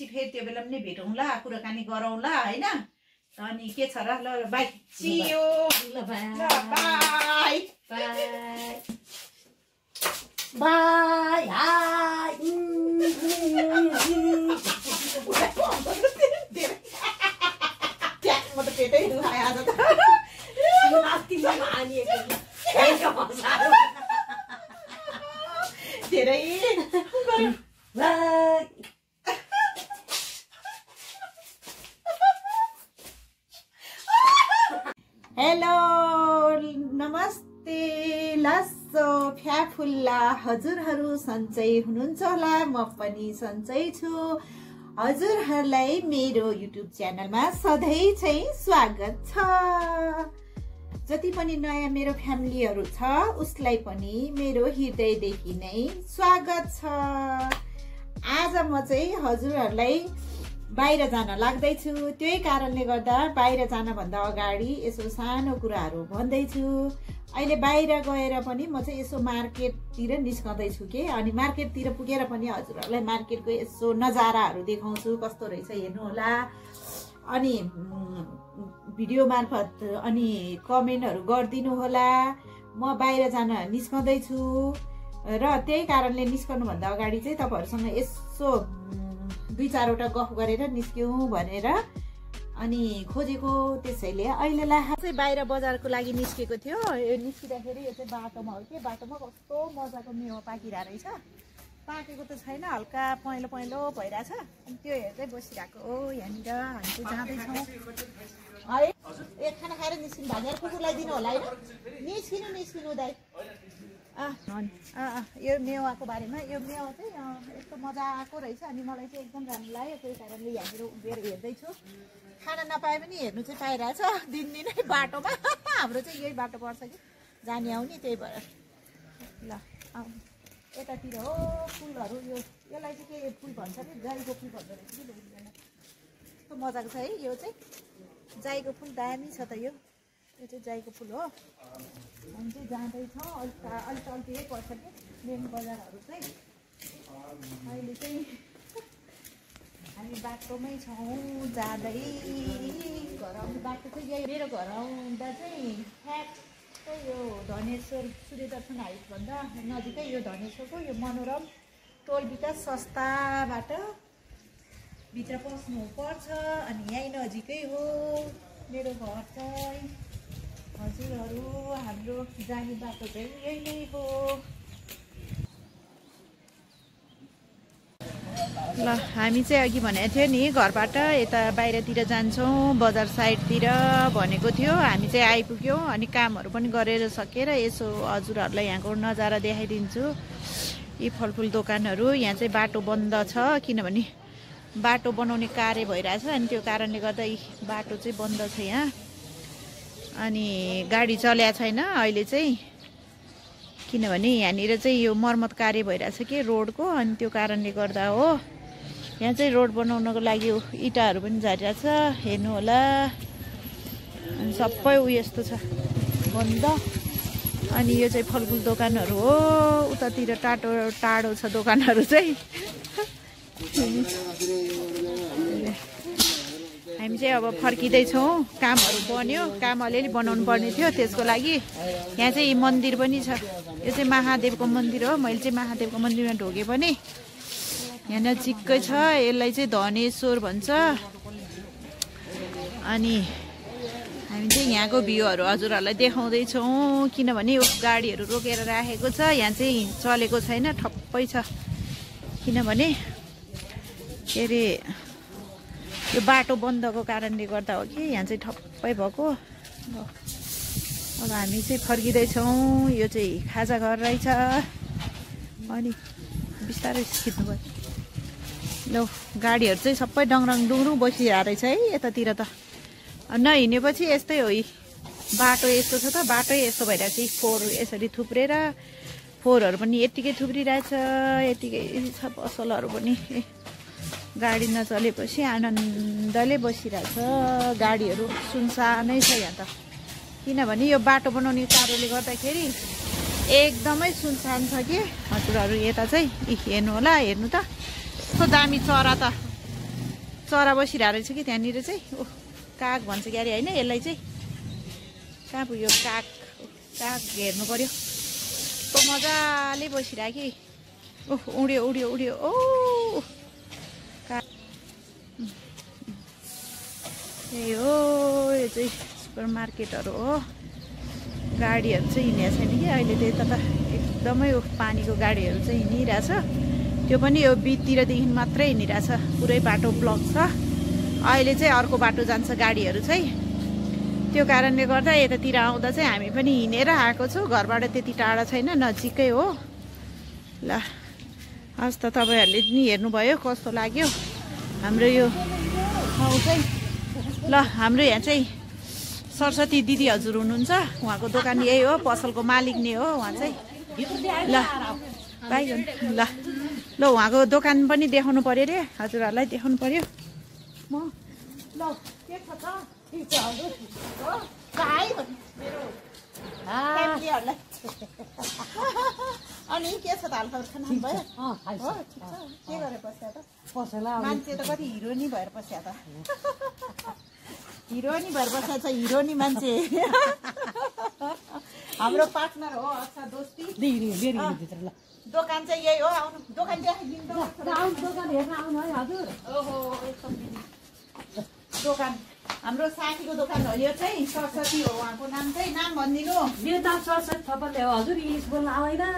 पछि फेरि त्यो बेला पनि भेटौँला कुराकानी गरौँला हैन अनि के छ र ल बाइ सी यू ल बाइ बाइ बाइ हाय म त पेटै दुखायो आज त धेरै हेलो नमस्ते लस्सो फ्याफुल्ला हजुरहरू सन्चै हुनुहुन्छ होला म पनि सन्चै छु हजुरहरूलाई मेरो युट्युब च्यानलमा सधैँ चाहिँ स्वागत छ जति पनि नयाँ मेरो फ्यामिलीहरू छ उसलाई पनि मेरो हृदयदेखि नै स्वागत छ आज म चाहिँ हजुरहरूलाई बाहिर जान लाग्दैछु त्यही कारणले गर्दा बाहिर जान भन्दा अगाडि यसो सानो कुराहरू भन्दैछु अहिले बाहिर गएर पनि म चाहिँ यसो मार्केटतिर निस्कँदैछु के अनि मार्केटतिर पुगेर पनि हजुरहरूलाई मार्केटको यसो नजाराहरू देखाउँछु कस्तो रहेछ हेर्नु होला अनि भिडियो मार्फत अनि कमेन्टहरू गरिदिनु होला म बाहिर जान निस्कँदैछु र त्यही कारणले निस्कनु भन्दा अगाडि चाहिँ तपाईहरुसँग यसो दुई चारवटा गफ गरेर निस्क्यौं भनेर अनि खोजेको त्यसैले अहिलेलाई चाहिँ बाहिर बजारको लागि निस्केको थियो यो निस्किँदाखेरि यो चाहिँ बाटोमा हो के बाटोमा कस्तो मजाको मेवा पाकिरहेको रहेछ पाकेको त छैन हल्का पहेँलो पहेँलो भइरहेछ अनि त्यो हेर्दै बसिरहेको यहाँनिर हामी चाहिँ जाँदैछौँ है एक खाना खाएर निस्किनु भनेर कुकुरलाई दिनु होला होइन निस्किनु दाइ यो मेवाको बारेमा यो मेवा चाहिँ यस्तो मजाको रहेछ अनि मलाई चाहिँ एकदम राम्रो लाग्यो त्यही कारणले यहाँनिर उभिएर हेर्दैछु खाना नपाए पनि हेर्नु चाहिँ पाइरहेछ दिनदिनै बाटोमा हाम्रो चाहिँ यही बाटो पर्छ कि जाने आउने त्यही भएर ल यतातिर हो फुलहरू यसलाई चाहिँ के फुल भन्छ नि जाईको फुल भन्दो रहेछ कि कस्तो मजाको छ है यो चाहिँ जाईको फुल दामी छ त यो चाहिँ जाईको फुल हो हामी चाहिँ जाँदैछौँ अलिक अल्छी पर्छ कि मेन बजारहरू चाहिँ अहिले चाहिँ हामी बाटोमै छौँ जाँदै घर आउने बाटो चाहिँ यही मेरो घर आउँदा चाहिँ ठ्याक्कै यो धनेश्वर सूर्य दर्शन हाइटभन्दा नजिकै यो धनेश्वरको यो मनोरम टोल विकास संस्थाबाट भित्र पस्नु पर्छ अनि यहीँ नजिकै हो मेरो घर चाहिँ हजुरहरू हाम्रो जाने बाटो चाहिँ यही नै हो ल हामी चाहिँ अघि भनेको थियो नि घरबाट यता बाहिरतिर जान्छौँ बजार साइडतिर भनेको थियो हामी चाहिँ आइपुग्यौँ अनि कामहरू पनि गरेर सकेर यसो हजुरहरूलाई यहाँको नजारा देखाइदिन्छु यी फलफुल दोकानहरू यहाँ चाहिँ बाटो बन्द छ किनभने बाटो बनाउने कार्य भइरहेछ अनि त्यो कारणले गर्दा यी बाटो चाहिँ बन्द छ यहाँ अनि गाडी चलेको छैन अहिले चाहिँ किनभने यहाँनिर चाहिँ यो मर्मत कार्य भइरहेछ कि रोडको अनि त्यो कारणले गर्दा हो यहाँ चाहिँ रोड बनाउनको लागि इँटाहरू पनि झरिरहेछ हेर्नु होला अनि सबै यस्तो छ बन्द अनि यो चाहिँ फलफुल दोकानहरू हो उतातिर टाढो छ दोकानहरू चाहिँ हामी चाहिँ अब फर्किँदैछौँ कामहरू बन्यो काम अलिअलि बनाउनु पर्ने थियो त्यसको लागि यहाँ चाहिँ मन्दिर पनि छ यो चाहिँ महादेवको मन्दिर हो मैले चाहिँ महादेवको मन्दिरमा ढोकेँ पनि यहाँ नजिकै छ यसलाई चाहिँ धनेश्वर भन्छ अनि हामी चाहिँ यहाँको भ्यूहरू हजुरहरूलाई देखाउँदैछौँ किनभने यो गाडीहरू रोकेर राखेको छ यहाँ चाहिँ चलेको छैन ठप्पै छ किनभने के अरे यो बाटो बन्दको कारणले गर्दा हो कि यहाँ चाहिँ ठप्पै भएको अब हामी चाहिँ फर्किँदैछौँ यो चाहिँ खाजा घर रहेछ अनि बिस्तारै खिच्नु पर्छ ल गाडीहरू चाहिँ सबै डङरङ डुङरुङ बसिरहेको रहेछ है यतातिर त नहिँडेपछि यस्तै हो बाटो यस्तो छ त बाटै यस्तो भइरहेछ फोहोर यसरी थुप्रेर फोहोरहरू पनि यत्तिकै थुप्रिरहेछ यत्तिकै छ पसलहरू पनि गाडी नचलेपछि आनन्दले बसिरहेछ गाडीहरू सुनसानै छ यहाँ त किनभने यो बाटो बनाउने कार्यले गर्दाखेरि एकदमै सुनसान छ कि हजुरहरू यता चाहिँ हेर्नु होला हेर्नु त कस्तो दामी चरा त चरा बसिरहेको रहेछ कि त्यहाँनिर चाहिँ ओ काग भन्छ क्यारे होइन यसलाई चाहिँ कहाँ पुग्यो काग काग हेर्नु पर्यो कस्तो मजाले बसिरहेको कि ओह उड्यो उड्यो उड्यो ओ काग यही हो यो चाहिँ सुपर मार्केटहरू हो गाडीहरू चाहिँ हिँडेको छैन कि अहिले त यता त एकदमै पानीको गाडीहरू चाहिँ हिँडिरहेछ त्यो पनि यो बिचतिरदेखि मात्रै हिँडिरहेछ पुरै बाटो ब्लक छ अहिले चाहिँ अर्को बाटो जान्छ गाडीहरू चाहिँ त्यो कारणले गर्दा यतातिर आउँदा चाहिँ हामी पनि हिँडेर आएको छौँ घरबाट त्यति टाढा छैन नजिकै हो ल हस् त तपाईँहरूले पनि हेर्नुभयो कस्तो लाग्यो हाम्रो यो ठाउँ चाहिँ ल हाम्रो यहाँ चाहिँ सरस्वती दिदी हजुर हुनुहुन्छ उहाँको दोकान यही हो पसलको मालिक नै हो उहाँ चाहिँ ल बाई ल ल उहाँको दोकान पनि देखाउनु पर्यो रे हजुरहरूलाई देखाउनु पर्यो म ल के छ त अनि के छ त हालखबर खानु भयो के गरेर बस्या त मान्छे त कति हिरो नि भएर बस्या त हिरो नि भएर बस्या छ हिरो नि मान्छे हाम्रो पार्टनर हो अच्छा दोस्ती दोकान चाहिँ यही हो आउनु दोकान देखाइदिनु दोकान हेर्न आउनु है हजुर ओहो एकदम दोकान हाम्रो साथीको दोकान हो यो चाहिँ सरस्वती हो उहाँको नाम चाहिँ नाम भनिदिनु मेरो नाम सरस्वती थपरले हो हजुर इङ्ग्लिस बोल्नु आउँदैन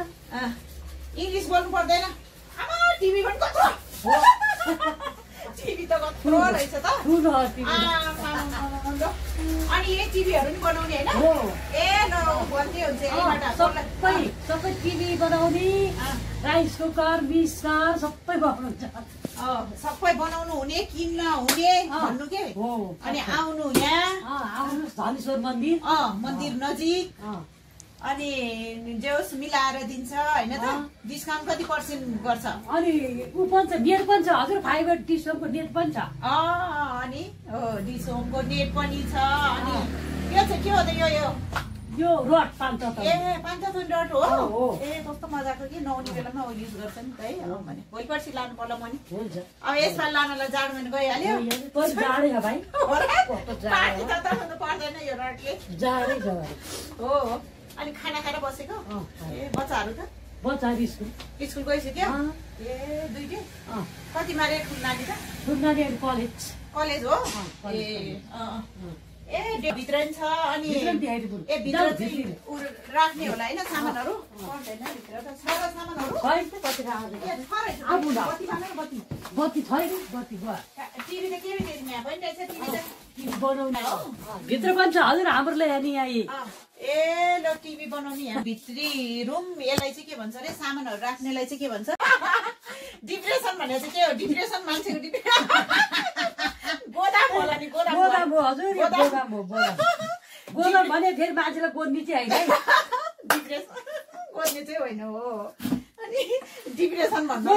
इङ्ग्लिस बोल्नु पर्दैन आमा टिभी पनि कत्रो टिभी त कत्रो रहेछ त अनि यही टिभीहरू नि बनाउने होइन ए ल भन्दै हुन्छ सबै टिभी बनाउने राइस कुकर मिक्सर सबै बनाउँछ सबै बनाउनु हुने किन्न हुने भन्नु के अनि आउनु यहाँ आउनुहोस् धनेश्वर मन्दिर मन्दिर नजिक अनि जे होस् मिलाएर दिन्छ होइन त डिस्काउन्ट कति पर्सेन्ट गर्छ अनि ऊ पनि छ नेट पनि छ हजुर फाइबर डिसोमको नेट पनि छ अनि हो डिसोमको नेट पनि छ अनि यो चाहिँ के हो त यो रड पान्छ त ए 5,000 रड हो ए कस्तो मजाको कि नहुने बेलामा युज गर्छ नि त है भने भोलि पर्सि लानु पर्ला मैले हुन्छ अब यसपालि लानलाई जाडो महिना गइहाल्यो जाडै छ भाइ पर्दैन यो रडले जाडै छ भाइ हो अनि खाना खाएर बसेको ए बच्चाहरू त बच्चाहरू स्कुल गइसक्यो ए दुईटै कतिमा रेट खुल्नाले त खुल्नाले कलेज हो ए भित्र नि छ अनि ए भित्र चाहिँ राख्ने होला होइन सामानहरू पर्दैन भित्र त छ सामानहरू बत्ती छैन बत्ती भयो टिभी त के यहाँ पनि रहेछ टिभी त बनाउने हो भित्र पनि छ हजुर हाम्रोले यहाँ ए ल टिभी बनाउने यहाँ भित्री रुम यसलाई चाहिँ के भन्छ अरे सामानहरू राख्नेलाई चाहिँ के भन्छ डिप्रेसन भनेर चाहिँ के हो डिप्रेसन मान्छेको डिप्रेसन गोदाम होला नि गोदाम हो हजुर गोदाम हो गोदाम भने फेरि मान्छेलाई गोद्ने चाहिँ होइन डिप्रेसन गोद्ने चाहिँ होइन हो अनि डिप्रेसन भन्नु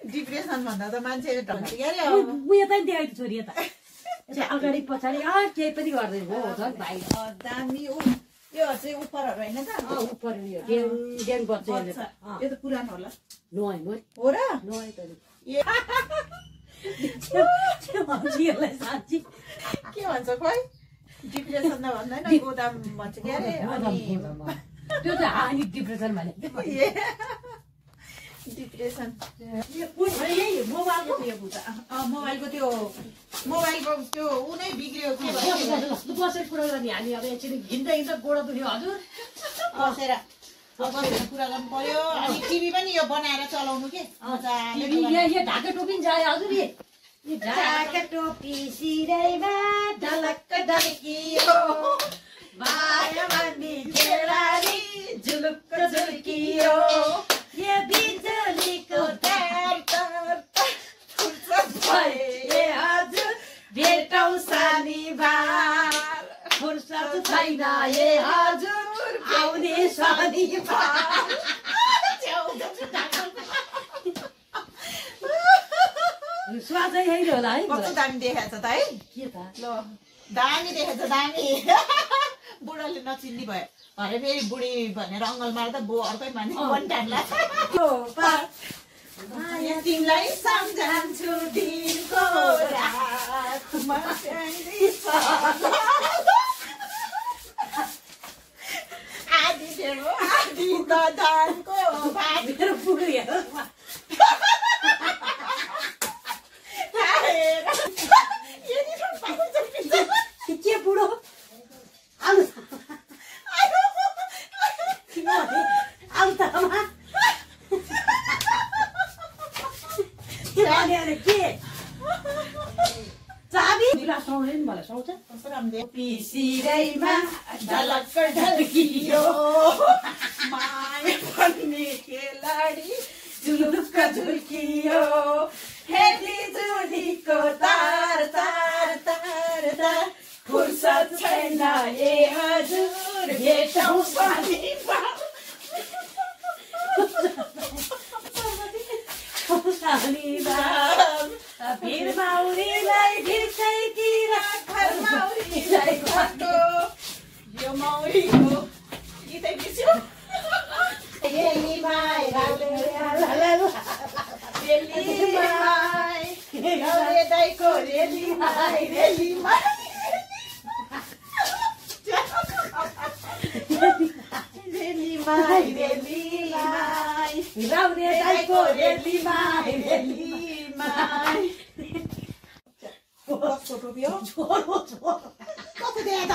डिप्रेसन भन्दा त मान्छे भन्छ के अरे उयो त देखाइ छोरी यता अगाडि पछाडि केही पनि गर्दैन हो झन् भाइ दामी यो चाहिँ उपरहरू होइन त उपर ड्याङ बच्चा यो त पुरानो होला नुहाइ हो र नुहाइ त साँच्ची के भन्छ खोइ डिप्रेसन त भन्दैन गोदाम भन्छ के अरे त्यो चाहिँ हानि डिप्रेसन भने डिप्रेसन मोबाइलको त्यो ऊ नै बिग्रियो बसेर कुरा गर्ने हामी अब एकछिन हिँड्दा हिँड्दा गोडा दुख्यो हजुर बसेर कुरा गर्नु पर्यो अनि टिभी पनि यो बनाएर चलाउनु के यो ढाका टोपी जाए हजुर ढाका टोपी सिरैमा ढलक्क ढल्कियो माया भन्ने खेलाडी झुलुक्क झुल्कियो यो बिजुलीको तार हजुर भेटौँ शनिबार फुर्सद छैन ए हजुर आउने शनिबार स्वादै होइन होला है कस्तो दामी देखाएको छ त है के त ल दामी देखेछ दामी बुढाले नचिन्ने भयो भरे फेरि बुढी भनेर अङ्गल मार्दा बो अर्कै मान्छे मन टाढ्ला तिमीलाई सम्झन्छु दिनको रातमा स्याङ्दैछ आधी देऊ आधी त धानको भात मेरो पुग्यो हेर के बुढो आउनु आउ त आमा के चाबी गिलास सुनाउने नि मलाई सुनाउँछ कस्तो राम्रो पिसिरैमा ढलक्क ढल्कियो माया भन्ने खेलाडी झुलुक्क झुल्कियो हेली जुलीको तार तार तार तार फुर्सद छैन ए हजुर भेटौँ शनिबार भिर माउरीलाई भिर्खैतिर घर माउरीलाई घरको यो माउरीको गीतै बिर्स्यो रेलीमाई गाउरे दाइको रेलीमाई रेलीमाई रेलीमाई रेलीमाई गाउरे दाइको रेलीमाई रेलीमाई कस्तो टोप्यो छोरो छोरो कस्तो दिए त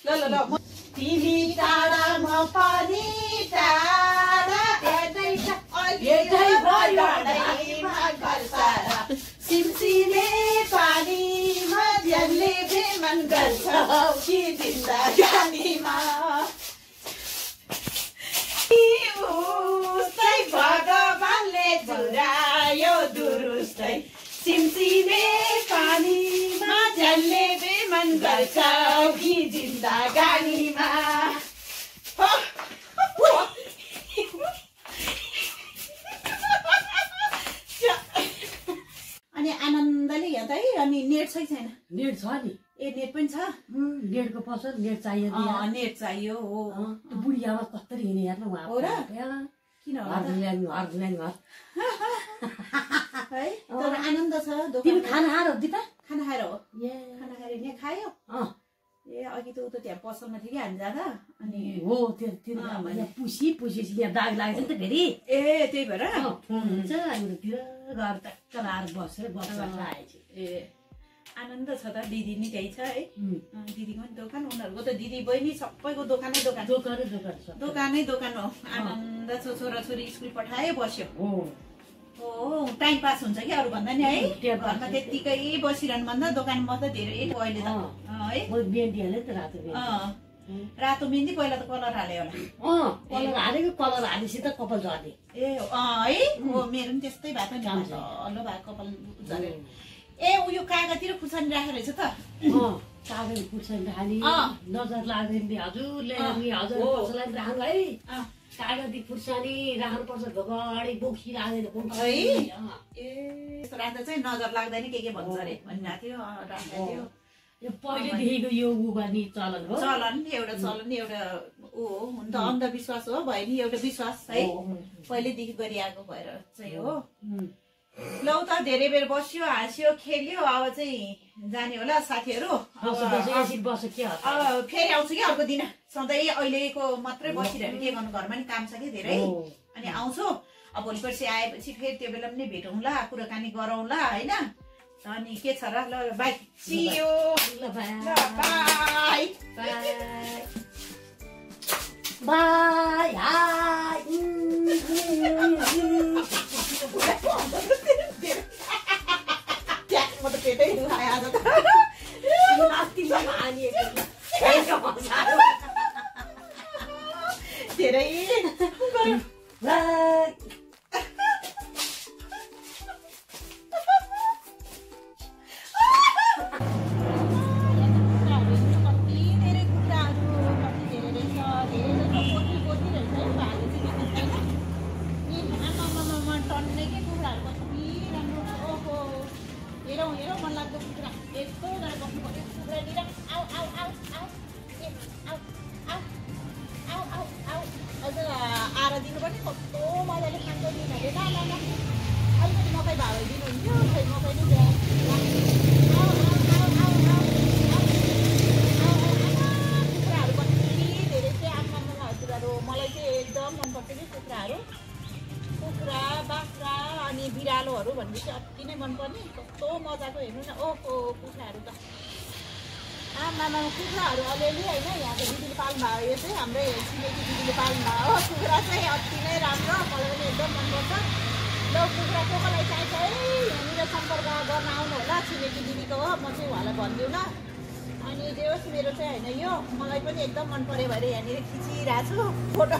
ल ल ल तिमी टाढा म पनि टाढा सिमसिमे पानीमा ज्यानले बेमन गर्छ कि जिन्दगानीमा उस्तै भगवानले झुरायो दुरुस्तै सिमसिमे पानीमा ज्यानले बेमन गर्छ कि जिन्दगानीमा अनि आनन्दले हेर्दा है अनि नेट छ कि छैन नेट छ नि ए नेट पनि छ नेटको पसल नेट चाहियो नेट चाहियो हो त्यो बुढी आवाज कस्तरी हिँड्ने हेर्नु उहाँ हो र किन होला त है तर आनन्द छ तिमी खाना खाएर हो दिपा खाना खाएर हो खाना खाएर हिँड्ने खायो ए अघि त उ त त्यहाँ पसलमा थियो कि हामी जाँदा अनि हो त्यो पुसी पुसेपछि यहाँ दाग लागेछ नि त फेरि ए त्यही भएर हुन्छ हामीतिर घर टक्क लाएर बसेर बसेर आएछ ए आनन्द छ त दिदी नि त्यही छ है दिदीको पनि दोकान उनीहरूको त दिदी बहिनी सबैको दोकानै दोकान दोकानै दोकान हो आनन्द छ छोराछोरी स्कुल पठायो बस्यो हो टाइम पास हुन्छ कि अरू भन्दा नि है घरमा त्यतिकै बसिरहनु भन्दा दोकानमा त धेरै अहिले त है रातो मेहन्दी पहिला त कलर हाल्यो होला कलर हालेको कलर हालेपछि त कपाल झर्ने ए है हो मेरो पनि त्यस्तै भएको नि हल्लो भएको कपाल झऱ्यो ए उयो कागतिर खुर्सानी राखेर रहेछ त कागज खुर्सानी राख्ने नजर लाग्दैन हजुरले हजुर राख्नु है कागजी खुर्सानी राख्नुपर्छ घडी बोकी राख्दैन है ए यस्तो राख्दा चाहिँ नजर लाग्दैन के भन्छ अरे भनिरहेको थियो राख्दै थियो यो पहिलेदेखिको यो उ गर्ने चलन हो चलन एउटा ऊ हो हुन त अन्धविश्वास हो भयो नि एउटा विश्वास है पहिलेदेखि गरिआएको भएर चाहिँ हो लौ त धेरै बेर बस्यो हाँस्यो खेल्यो अब चाहिँ जाने होला साथीहरू फेरि आउँछु कि अर्को दिन सधैँ अहिलेको मात्रै बसिरहेको के गर्नु घरमा नि काम छ कि धेरै अनि आउँछु अब भोलि पर्सि आएपछि फेरि त्यो बेला पनि भेटौँला कुराकानी गरौँला होइन अनि के छ र ल bye see you bye bye hi म त पेटै दुखाए आज त धेरै भाइदिनुहुन्थ्यो खै म पनि कुखुराहरू कति धेरै चाहिँ आमामा हजुरहरू मलाई चाहिँ एकदम मनपर्छ कि कुखुरा बाख्रा अनि बिरालोहरू भनेपछि अति नै मनपर्ने कस्तो मजाको हेर्नु न ओहो कुखुराहरू त आमामा कुखुराहरू अलिअलि होइन यहाँको दिदीले पाल्नु भयो यो चाहिँ हाम्रै छिमेकी दिदीले पाल्नु भयो हो कुखुरा चाहिँ अति नै राम्रो मलाई पनि एकदम मनपर्छ ल कुखुरा कसलाई चाहिन्छ है यहाँनिर सम्पर्क गर्न आउनु होला छिमेकी दिदीको हो म चाहिँ उहाँलाई भनिदिउँ ल अनि जे होस् मेरो चाहिँ होइन यो मलाई पनि एकदम मन पऱ्यो भएर यहाँनिर खिचिरहेको छु फोटो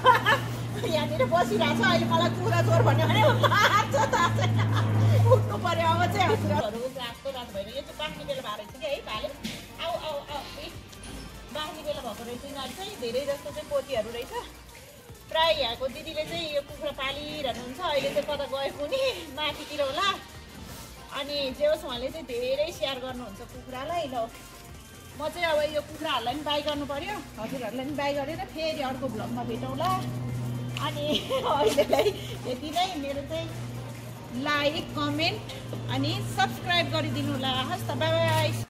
यहाँनिर बसिरहेको छ अहिले मलाई कुखुरा चोर भन्यो भने मार्छ त उठ्नु पऱ्यो अब चाहिँ हजुरहरू रातो रातो भएर यो चाहिँ बाँक्ने बेला भएको रहेछ कि है भाले आऊ आऊ आऊ बाँक्ने बेला भएको रहेछ यिनीहरू चाहिँ धेरै जस्तो चाहिँ पोतीहरू रहेछ प्रायः यहाँको दिदीले चाहिँ यो कुखुरा पालिरहनुहुन्छ अहिले चाहिँ कता गएको नि माथितिर होला अनि जे होस् उहाँले चाहिँ धेरै स्याहार गर्नुहुन्छ कुखुरालाई ल म चाहिँ अब यो कुखुराहरूलाई पनि बाई गर्नु पऱ्यो हजुरहरूलाई पनि बाई गरेर फेरि अर्को भ्लगमा भेटौँला अनि अहिलेलाई यति नै मेरो चाहिँ लाइक कमेन्ट अनि सब्सक्राइब गरिदिनु होला हस् त बाई बाई